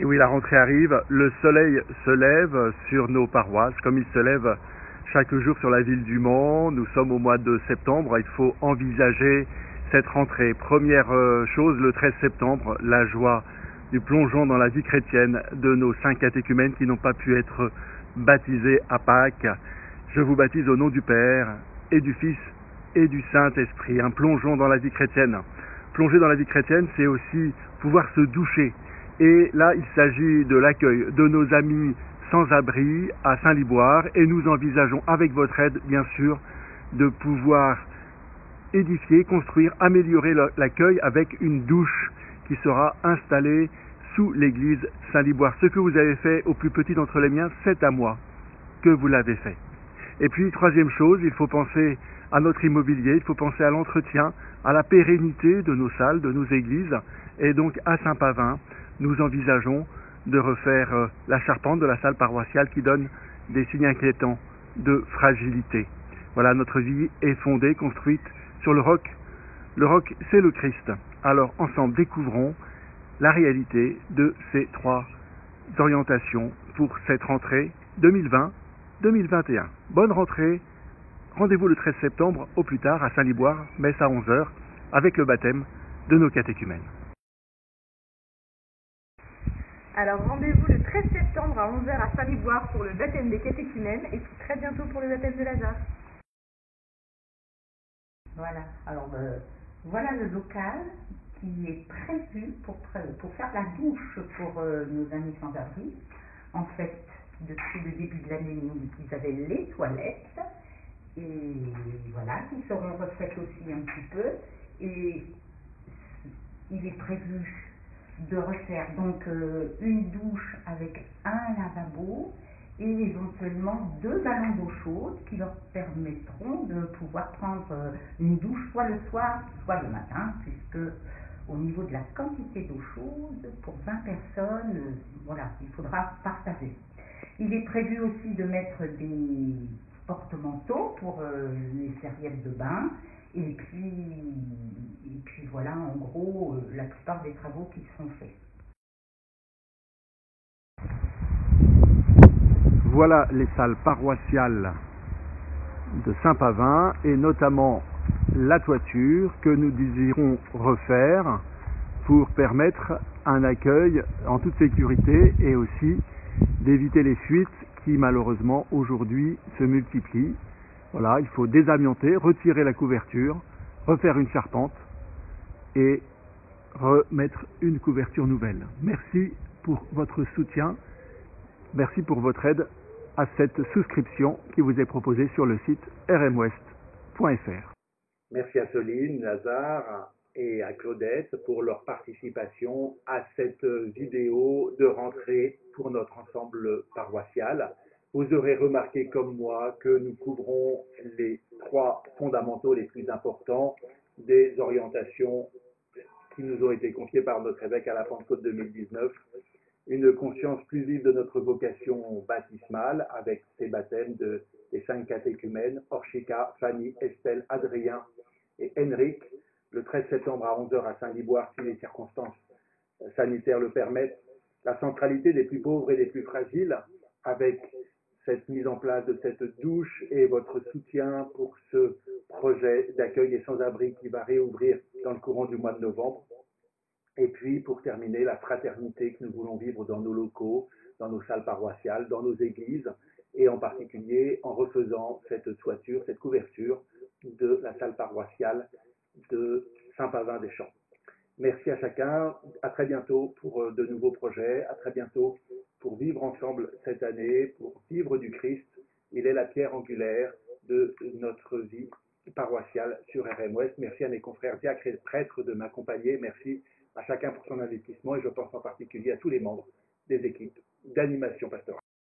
Et oui, la rentrée arrive, le soleil se lève sur nos paroisses, comme il se lève chaque jour sur la ville du Mans. Nous sommes au mois de septembre, il faut envisager cette rentrée. Première chose, le 13 septembre, la joie du plongeon dans la vie chrétienne de nos 5 catéchumènes qui n'ont pas pu être baptisés à Pâques. Je vous baptise au nom du Père et du Fils et du Saint-Esprit. Un plongeon dans la vie chrétienne. Plonger dans la vie chrétienne, c'est aussi pouvoir se doucher. Et là, il s'agit de l'accueil de nos amis sans-abri à Saint-Liboire et nous envisageons avec votre aide, bien sûr, de pouvoir édifier, construire, améliorer l'accueil avec une douche qui sera installée sous l'église Saint-Liboire. Ce que vous avez fait au plus petit d'entre les miens, c'est à moi que vous l'avez fait. Et puis, troisième chose, il faut penser à notre immobilier, il faut penser à l'entretien, à la pérennité de nos salles, de nos églises. Et donc, à Saint-Pavin, nous envisageons de refaire la charpente de la salle paroissiale qui donne des signes inquiétants de fragilité. Voilà, notre vie est fondée, construite sur le roc. Le roc, c'est le Christ. Alors, ensemble, découvrons la réalité de ces 3 orientations pour cette rentrée 2020-2021. Bonne rentrée. Rendez-vous le 13 septembre au plus tard à Saint-Liboire, messe à 11h, avec le baptême de nos catéchumènes. Alors rendez-vous le 13 septembre à 11h à Saint-Liboire pour le baptême des catéchumènes et puis très bientôt pour le baptême de Lazare. Voilà, alors voilà le local qui est prévu pour faire la douche pour nos amis sans-abri. En fait, depuis le début de l'année, ils avaient les toilettes et voilà, qui seront refaites aussi un petit peu. Et il est prévu de refaire donc une douche avec un lavabo et éventuellement 2 ballons d'eau chaude qui leur permettront de pouvoir prendre une douche soit le soir, soit le matin, puisque au niveau de la quantité d'eau chaude, pour 20 personnes, voilà, il faudra partager. Il est prévu aussi de mettre des porte-manteaux pour les serviettes de bain. Et puis voilà, en gros, la plupart des travaux qui sont faits. Voilà les salles paroissiales de Saint-Pavin et notamment la toiture que nous désirons refaire pour permettre un accueil en toute sécurité et aussi d'éviter les fuites qui malheureusement aujourd'hui se multiplient. Voilà, il faut désamianter, retirer la couverture, refaire une charpente et remettre une couverture nouvelle. Merci pour votre soutien, merci pour votre aide à cette souscription qui vous est proposée sur le site rmwest.fr. Merci à Soline, Lazare et à Claudette pour leur participation à cette vidéo de rentrée pour notre ensemble paroissial. Vous aurez remarqué comme moi que nous couvrons les 3 fondamentaux les plus importants des orientations qui nous ont été confiées par notre évêque à la Pentecôte 2019. Une conscience plus vive de notre vocation baptismale avec ces baptêmes des 5 catéchumènes, Orchika, Fanny, Estelle, Adrien et Henrik, le 13 septembre à 11h à Saint-Liboire si les circonstances sanitaires le permettent. La centralité des plus pauvres et des plus fragiles avec cette mise en place de cette douche et votre soutien pour ce projet d'accueil des sans-abri qui va réouvrir dans le courant du mois de novembre. Et puis, pour terminer, la fraternité que nous voulons vivre dans nos locaux, dans nos salles paroissiales, dans nos églises, et en particulier en refaisant cette toiture, cette couverture de la salle paroissiale de Saint-Pavin-des-Champs. Merci à chacun, à très bientôt pour de nouveaux projets, à très bientôt pour vivre ensemble cette année, pour vivre du Christ. Il est la pierre angulaire de notre vie paroissiale sur RM Ouest. Merci à mes confrères diacres et prêtres de m'accompagner. Merci à chacun pour son investissement et je pense en particulier à tous les membres des équipes d'animation pastorale.